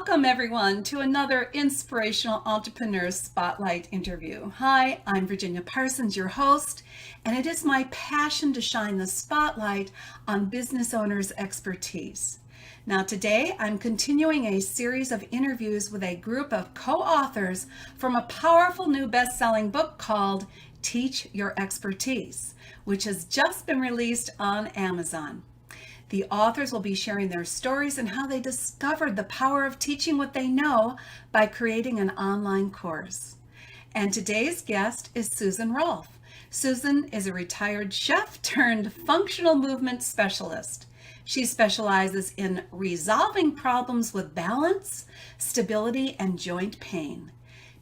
Welcome everyone to another Inspirational Entrepreneur Spotlight interview. Hi, I'm Virginia Parsons, your host, and it is my passion to shine the spotlight on business owners' expertise. Now today, I'm continuing a series of interviews with a group of co-authors from a powerful new best-selling book called Teach Your Expertise, which has just been released on Amazon. The authors will be sharing their stories and how they discovered the power of teaching what they know by creating an online course. And today's guest is Susan Rolfe. Susan is a retired chef turned functional movement specialist. She specializes in resolving problems with balance, stability, and joint pain.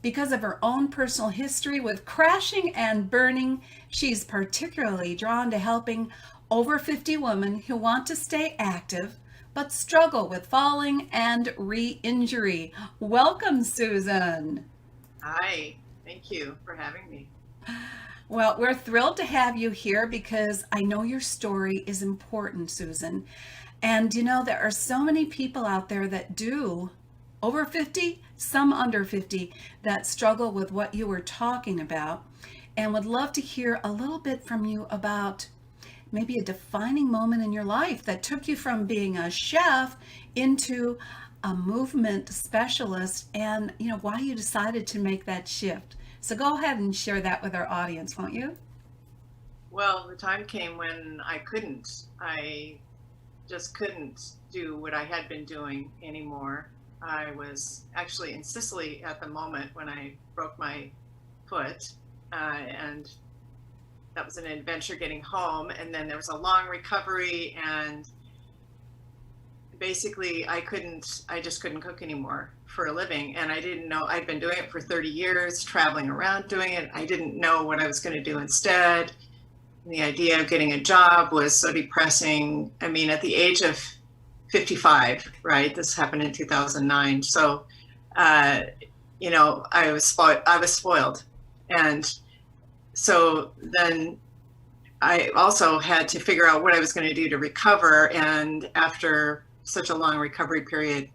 Because of her own personal history with crashing and burning, she's particularly drawn to helping over 50 women who want to stay active but struggle with falling and re-injury. Welcome, Susan. Hi, thank you for having me. Well, we're thrilled to have you here because I know your story is important, Susan. And you know, there are so many people out there that do over 50, some under 50, that struggle with what you were talking about, and would love to hear a little bit from you about maybe a defining moment in your life that took you from being a chef into a movement specialist, and you know why you decided to make that shift. So go ahead and share that with our audience, won't you? Well, the time came when I couldn't. I just couldn't do what I had been doing anymore. I was actually in Sicily at the moment when I broke my foot, and that was an adventure getting home. And then there was a long recovery, and basically I just couldn't cook anymore for a living. And I didn't know, I'd been doing it for 30 years, traveling around doing it. I didn't know what I was going to do instead. And the idea of getting a job was so depressing. I mean, at the age of 55, right? This happened in 2009. So, you know, I was spoiled. And so then I also had to figure out what I was going to do to recover. And after such a long recovery period,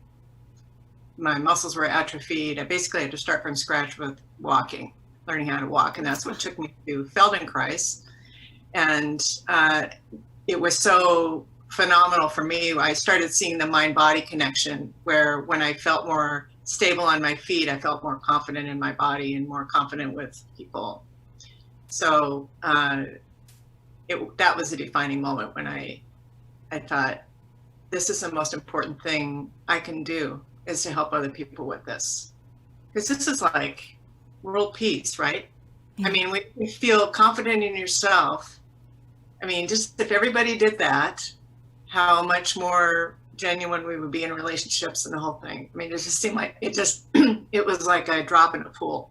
my muscles were atrophied. I basically had to start from scratch with walking, learning how to walk. And that's what took me to Feldenkrais. And it was so phenomenal for me. I started seeing the mind-body connection, where when I felt more stable on my feet, I felt more confident in my body and more confident with people. So that was a defining moment when I thought, this is the most important thing I can do, is to help other people with this. Because this is like world peace, right? Yeah. I mean, when you feel confident in yourself, I mean, just if everybody did that, how much more genuine we would be in relationships and the whole thing. I mean, it just seemed like it was like a drop in a pool.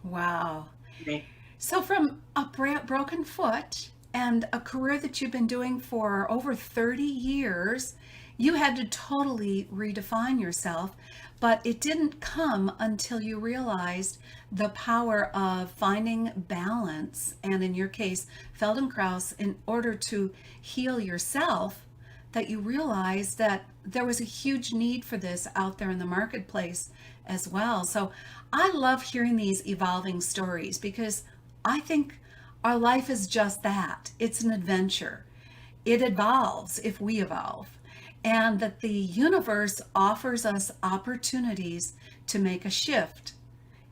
Wow. Me. So from a broken foot and a career that you've been doing for over 30 years, you had to totally redefine yourself, but it didn't come until you realized the power of finding balance, and in your case, Feldenkrais, in order to heal yourself, that you realized that there was a huge need for this out there in the marketplace as well. So I love hearing these evolving stories because I think our life is just that. It's an adventure. It evolves if we evolve. And that the universe offers us opportunities to make a shift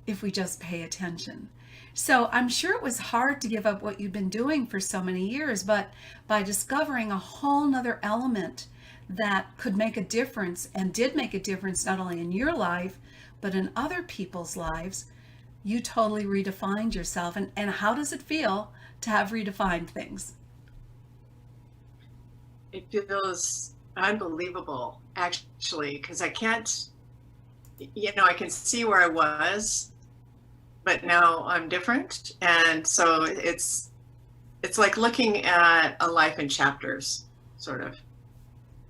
if we just pay attention. So I'm sure it was hard to give up what you've been doing for so many years, but by discovering a whole nother element that could make a difference and did make a difference not only in your life, but in other people's lives, you totally redefined yourself. And how does it feel to have redefined things? It feels unbelievable, actually, because I can't, you know, I can see where I was, but now I'm different. And so it's like looking at a life in chapters, sort of.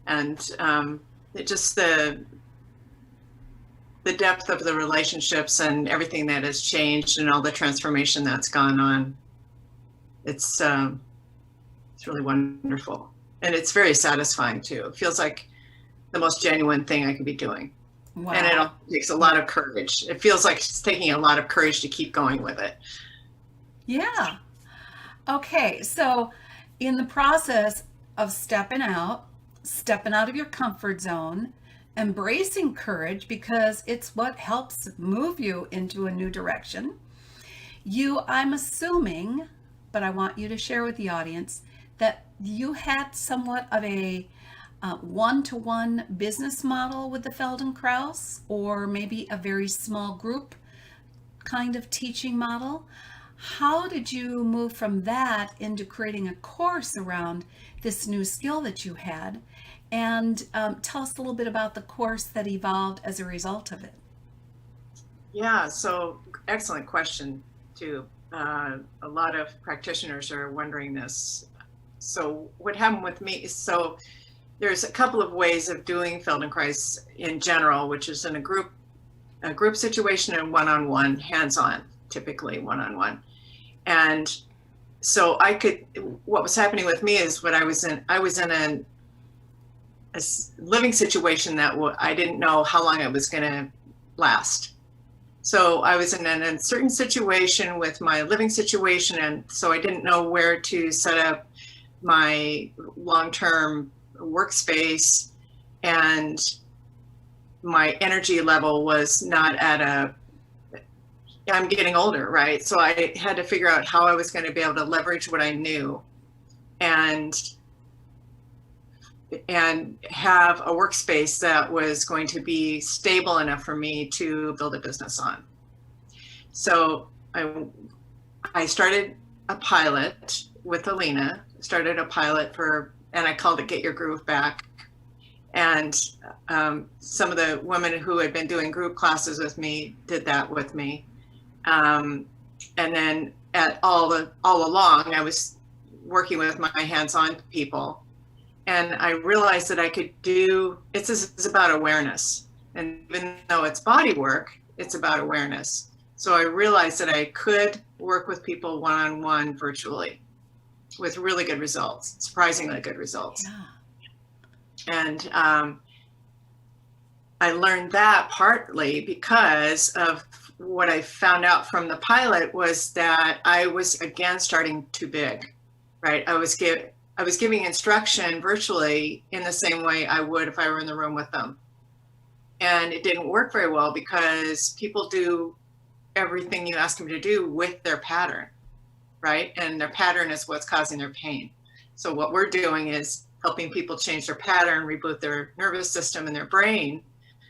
And it just the depth of the relationships and everything that has changed and all the transformation that's gone on. It's really wonderful. And it's very satisfying too. It feels like the most genuine thing I could be doing. And it Wow. all takes a lot of courage. It feels like it's taking a lot of courage to keep going with it. Yeah. Okay. So, in the process of stepping out of your comfort zone, embracing courage because it's what helps move you into a new direction. I'm assuming, but I want you to share with the audience that you had somewhat of a one-to-one business model with the Feldenkrais, or maybe a very small group kind of teaching model. How did you move from that into creating a course around this new skill that you had? And tell us a little bit about the course that evolved as a result of it. Yeah, so excellent question, too. A lot of practitioners are wondering this. So, what happened with me is there's a couple of ways of doing Feldenkrais in general, which is in a group situation and one-on-one, hands-on, typically one-on-one. And so what was happening with me is I was in a living situation that I didn't know how long it was going to last. So I was in an uncertain situation with my living situation, and so I didn't know where to set up my long-term workspace, and my energy level was not I'm getting older, right? So I had to figure out how I was going to be able to leverage what I knew and have a workspace that was going to be stable enough for me to build a business on. So I started a pilot with Alina, and I called it Get Your Groove Back. And some of the women who had been doing group classes with me did that with me. And then all along, I was working with my hands-on people. And I realized that this is about awareness. And even though it's body work, it's about awareness. So I realized that I could work with people one-on-one virtually with really good results, surprisingly good results. Yeah. And I learned that partly because of what I found out from the pilot was that I was again starting too big, right? I was giving instruction virtually in the same way I would if I were in the room with them. And it didn't work very well because people do everything you ask them to do with their pattern, right? And their pattern is what's causing their pain. So what we're doing is helping people change their pattern, reboot their nervous system and their brain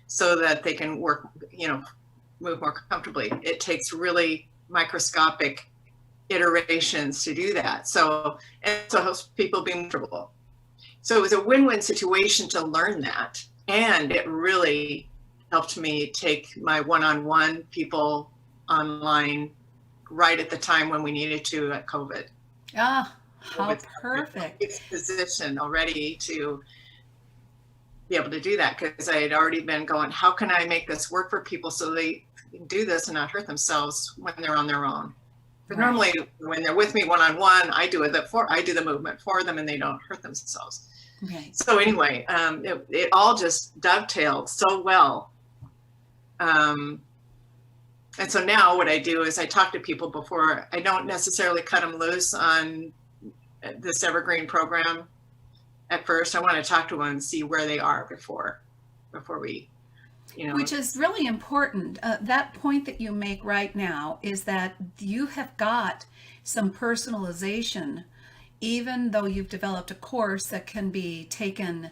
so that they can work, move more comfortably. It takes really microscopic iterations to do that. So it helps people be comfortable. So it was a win-win situation to learn that. And it really helped me take my one-on-one people online right at the time when we needed to at COVID. Ah, how perfect. Position already to be able to do that because I had already been going, how can I make this work for people so they can do this and not hurt themselves when they're on their own? But Right. normally when they're with me one-on-one, I do the movement for them and they don't hurt themselves. Okay. So anyway, it all just dovetailed so well. And so now what I do is I talk to people before. I don't necessarily cut them loose on this evergreen program at first. I want to talk to them and see where they are before we, Which is really important. That point that you make right now is that you have got some personalization, even though you've developed a course that can be taken,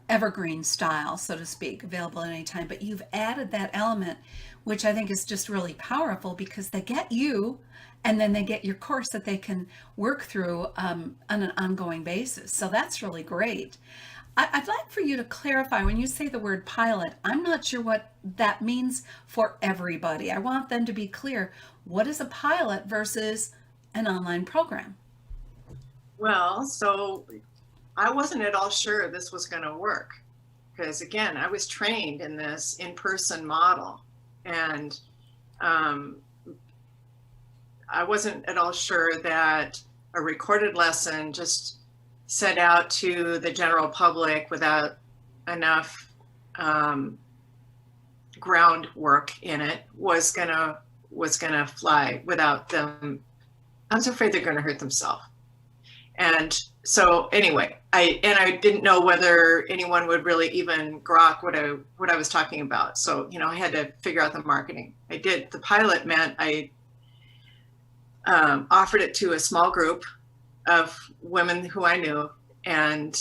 evergreen style, so to speak, available at any time. But you've added that element, which I think is just really powerful because they get you and then they get your course that they can work through on an ongoing basis. So that's really great. I'd like for you to clarify when you say the word pilot, I'm not sure what that means for everybody. I want them to be clear. What is a pilot versus an online program? Well, so I wasn't at all sure this was going to work because, again, I was trained in this in-person model, and I wasn't at all sure that a recorded lesson just sent out to the general public without enough groundwork in it was gonna fly without them. I was afraid they're gonna hurt themselves. And so anyway, I didn't know whether anyone would really even grok what I was talking about. So, I had to figure out the marketing. I did. The pilot meant I offered it to a small group of women who I knew, and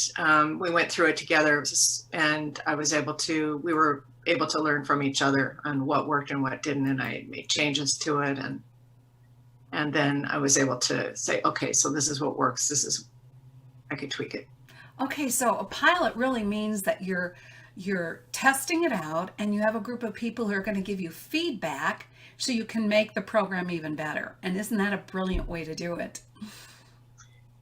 we went through it together, and we were able to learn from each other on what worked and what didn't, and I made changes to it, and then I was able to say, okay, so this is what works. I could tweak it. Okay, so a pilot really means that you're testing it out, and you have a group of people who are going to give you feedback so you can make the program even better. And isn't that a brilliant way to do it?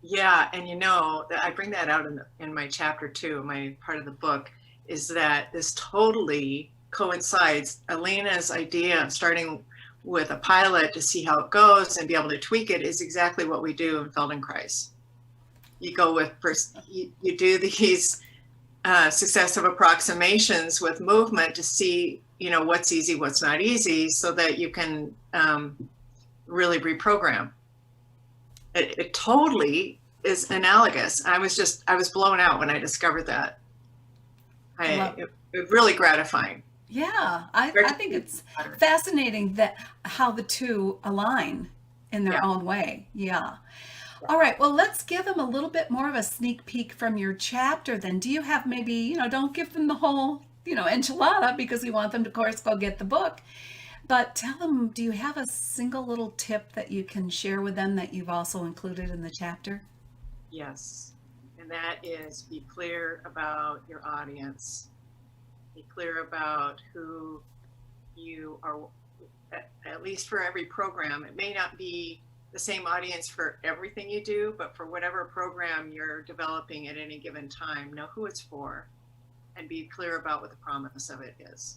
Yeah, and I bring that out in my chapter 2, my part of the book, is that this totally coincides. Elena's idea of starting with a pilot to see how it goes and be able to tweak it is exactly what we do in Feldenkrais. You go with you do these successive approximations with movement to see what's easy, what's not easy, so that you can really reprogram. It totally is analogous. I was blown out when I discovered that. It really gratifying. Yeah, I think it's fascinating that how the two align in their own way. Yeah. All right. Well, let's give them a little bit more of a sneak peek from your chapter then. Do you have maybe, don't give them the whole, enchilada, because we want them to, of course, go get the book. But tell them, do you have a single little tip that you can share with them that you've also included in the chapter? Yes. And that is, be clear about your audience. Be clear about who you are, at least for every program. It may not be the same audience for everything you do, but for whatever program you're developing at any given time, know who it's for and be clear about what the promise of it is.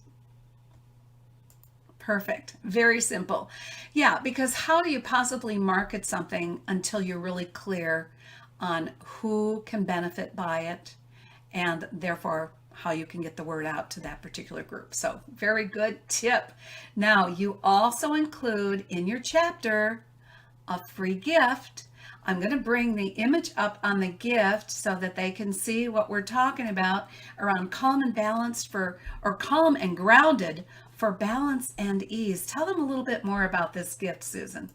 Perfect. Very simple. Yeah, because how do you possibly market something until you're really clear on who can benefit by it, and therefore how you can get the word out to that particular group? So very good tip. Now, you also include in your chapter a free gift. I'm going to bring the image up on the gift so that they can see what we're talking about around calm and balanced or calm and grounded for balance and ease. Tell them a little bit more about this gift, Susan.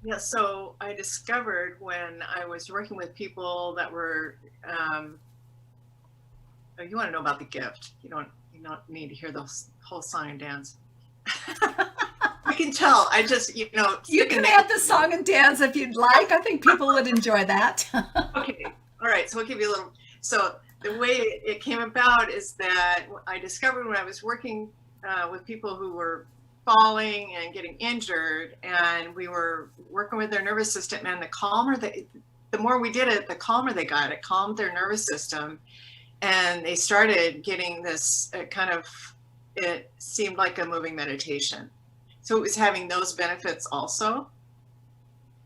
Yeah, so I discovered when I was working with people that were, you want to know about the gift. You don't need to hear the whole song and dance. I can tell. I just, You can add the song and dance if you'd like. I think people would enjoy that. Okay. All right. So I'll give you a little. So the way it came about is that I discovered when I was working with people who were falling and getting injured, and we were working with their nervous system, and the more we did it, the calmer they got. It calmed their nervous system, and they started getting this it seemed like a moving meditation. So it was having those benefits also,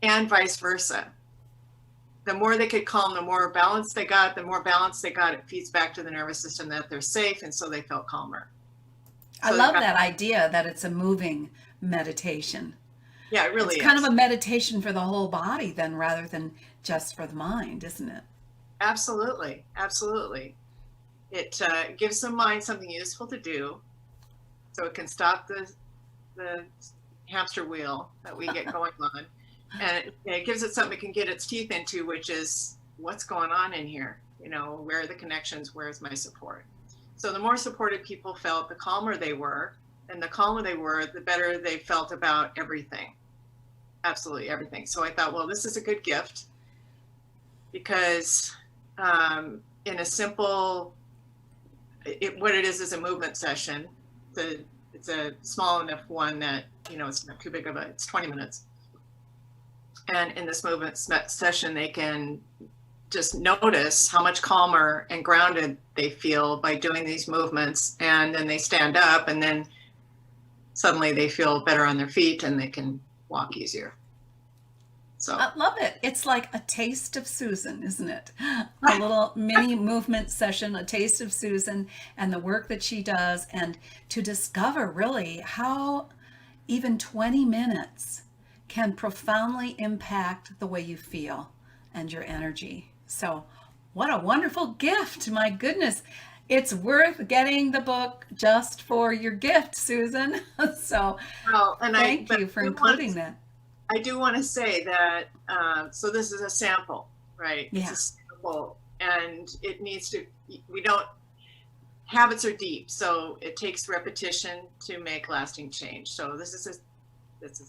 and vice versa. The more they could calm, the more balance they got. The more balance they got, it feeds back to the nervous system that they're safe, and so they felt calmer. I love that idea that it's a moving meditation. Yeah, it really is. It's kind of a meditation for the whole body then, rather than just for the mind, isn't it? Absolutely. Absolutely. It gives the mind something useful to do, so it can stop the hamster wheel that we get going on. And it gives it something it can get its teeth into, which is what's going on in here. Where are the connections? Where's my support? So the more supported people felt, the calmer they were. And the calmer they were, the better they felt about everything. Absolutely everything. So I thought, well, this is a good gift, because in a simple, what it is a movement session. It's a small enough one that, it's not too big it's 20 minutes. And in this movement session, they can just notice how much calmer and grounded they feel by doing these movements. And then they stand up, and then suddenly they feel better on their feet and they can walk easier. So, I love it. It's like a taste of Susan, isn't it? A little mini movement session, a taste of Susan and the work that she does, and to discover really how even 20 minutes can profoundly impact the way you feel and your energy. So, what a wonderful gift. My goodness. It's worth getting the book just for your gift, Susan. So, well, and thank you for including that. I do want to say that, so this is a sample, right? It's Yeah. a sample, and it needs to, we don't, habits are deep, so it takes repetition to make lasting change. So this is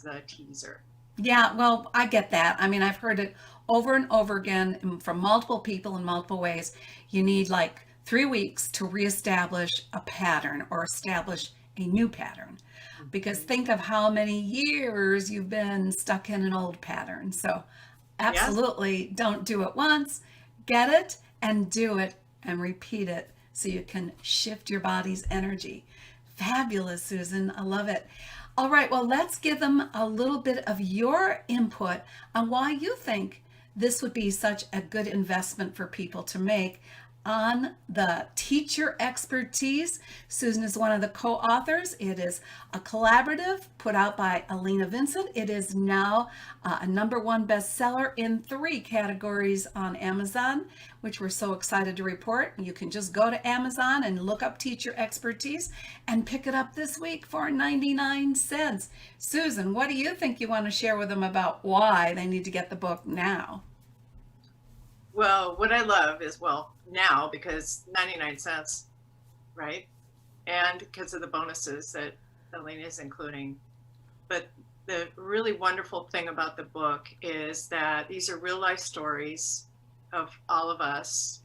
a teaser. Yeah, well, I get that. I mean, I've heard it over and over again from multiple people in multiple ways. You need like 3 weeks to reestablish a pattern or establish a new pattern. Because think of how many years you've been stuck in an old pattern. So, Yes. absolutely don't do it once, get it and do it and repeat it so you can shift your body's energy. Fabulous, Susan. I love it. All right, well, let's give them a little bit of your input on why you think this would be such a good investment for people to make on the teacher expertise. Susan is one of the co-authors. It is a collaborative put out by Alina Vincent. It is now a #1 bestseller in 3 categories on Amazon, which we're so excited to report. You can just go to Amazon and look up teacher expertise and pick it up this week for 99 cents. Susan, what do you think you want to share with them about why they need to get the book now? Well, what I love is, well, now because 99 cents, right? And because of the bonuses that Elena is including. But the really wonderful thing about the book is that these are real life stories of all of us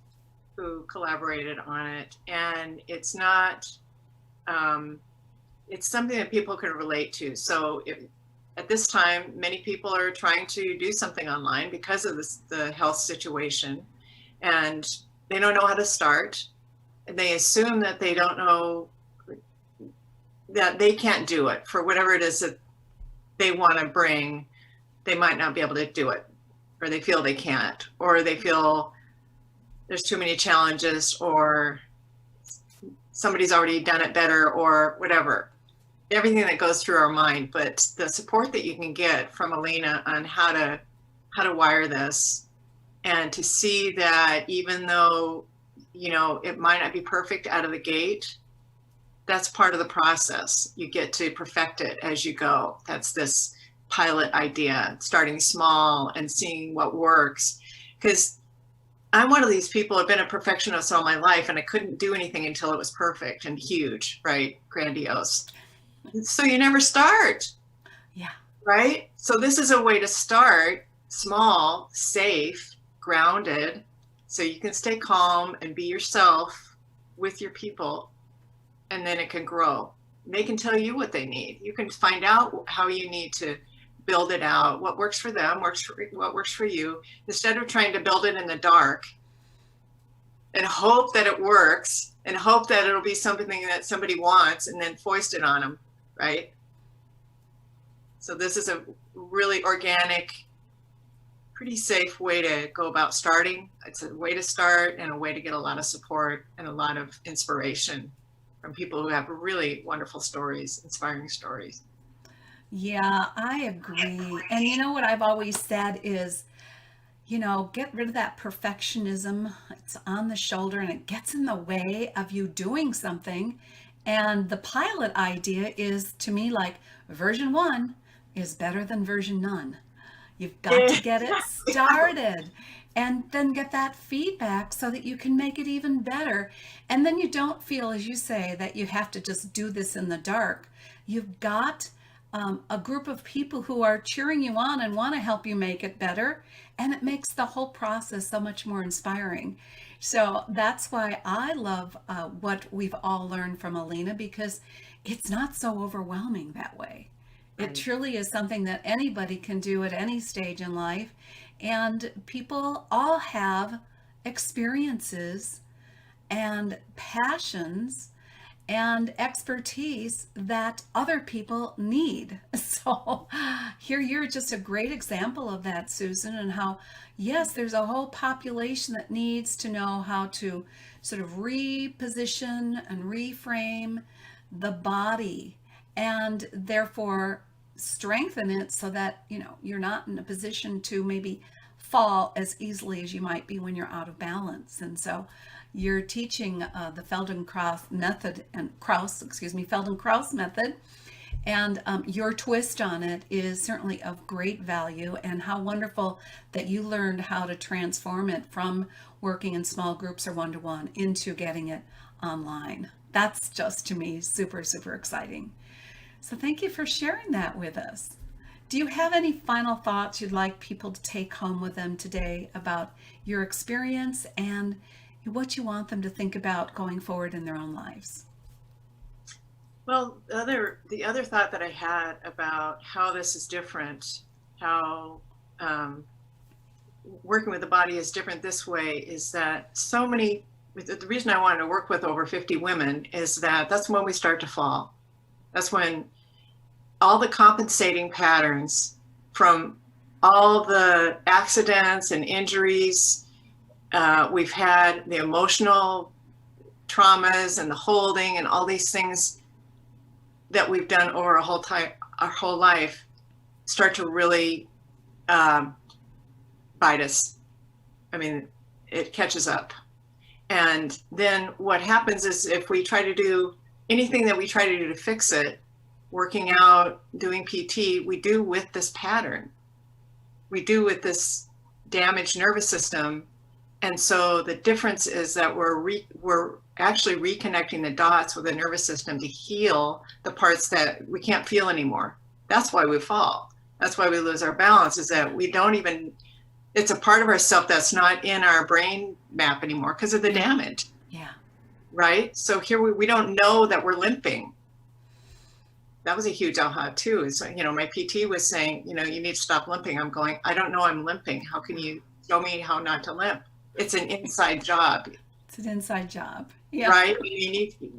who collaborated on it. And it's not, it's something that people can relate to. So at this time, many people are trying to do something online because of the health situation, and they don't know how to start. And they assume that they don't know, that they can't do it for whatever it is that they want to bring. They might not be able to do it, or they feel they can't, or they feel there's too many challenges, or somebody's already done it better, or whatever. Everything that goes through our mind. But the support that you can get from Alina on how to wire this, and to see that even though, you know, it might not be perfect out of the gate, that's part of the process. You get to perfect it as you go. That's this pilot idea, starting small and seeing what works. Because I'm one of these people, I've been a perfectionist all my life, and I couldn't do anything until it was perfect and huge, right? Grandiose. So you never start. Yeah. Right? So this is a way to start small, safe, grounded, so you can stay calm and be yourself with your people, and then it can grow. They can tell you what they need. You can find out how you need to build it out. What works for them, what works for you, instead of trying to build it in the dark and hope that it works and hope that it'll be something that somebody wants and then foist it on them, right? So this is a really organic, pretty safe way to go about starting. It's a way to start and a way to get a lot of support and a lot of inspiration from people who have really wonderful stories, inspiring stories. Yeah, I agree. And you know what I've always said is, you know, get rid of that perfectionism. It's on the shoulder and it gets in the way of you doing something. And the pilot idea is to me like version 1 is better than version none. You've got to get it started and then get that feedback so that you can make it even better. And then you don't feel, as you say, that you have to just do this in the dark. You've got a group of people who are cheering you on and want to help you make it better. And it makes the whole process so much more inspiring. So that's why I love what we've all learned from Alina, because it's not so overwhelming that way. It truly is something that anybody can do at any stage in life. And people all have experiences and passions and expertise that other people need. So here you're just a great example of that, Susan, and how, yes, there's a whole population that needs to know how to sort of reposition and reframe the body and therefore strengthen it so that, you're not in a position to maybe fall as easily as you might be when you're out of balance. And so you're teaching the Feldenkrais method and Feldenkrais method, and your twist on it is certainly of great value. And how wonderful that you learned how to transform it from working in small groups or one-to-one into getting it online. That's just, to me, super, super exciting. So thank you for sharing that with us. Do you have any final thoughts you'd like people to take home with them today about your experience and what you want them to think about going forward in their own lives? Well, the other thought that I had about how this is different, how working with the body is different this way, is that the reason I wanted to work with over 50 women is that that's when we start to fall. That's when all the compensating patterns from all the accidents and injuries we've had, the emotional traumas and the holding and all these things that we've done over our whole life start to really bite us. I mean, it catches up. And then what happens is if we try to do anything that we try to do to fix it, working out, doing PT, we do with this pattern. We do with this damaged nervous system. And so the difference is that we're actually reconnecting the dots with the nervous system to heal the parts that we can't feel anymore. That's why we fall. That's why we lose our balance, is that it's a part of ourself that's not in our brain map anymore because of the damage. Yeah. Right? So here we don't know that we're limping. That was a huge aha too. So, my PT was saying, you need to stop limping. I'm going, I don't know I'm limping. How can you show me how not to limp? It's an inside job. It's an inside job. Yeah. Right?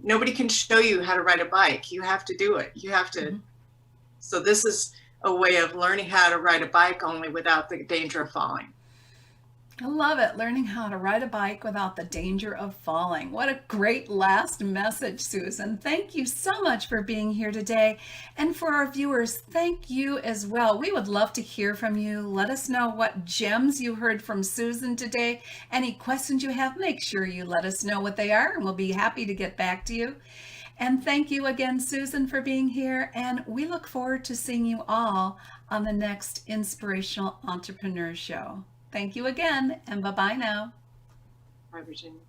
Nobody can show you how to ride a bike. You have to do it. You have to. Mm-hmm. So this is a way of learning how to ride a bike only without the danger of falling. I love it. Learning how to ride a bike without the danger of falling. What a great last message, Susan. Thank you so much for being here today. And for our viewers, thank you as well. We would love to hear from you. Let us know what gems you heard from Susan today. Any questions you have, make sure you let us know what they are, and we'll be happy to get back to you. And thank you again, Susan, for being here. And we look forward to seeing you all on the next Inspirational Entrepreneur Show. Thank you again, and bye-bye now. Bye, Virginia.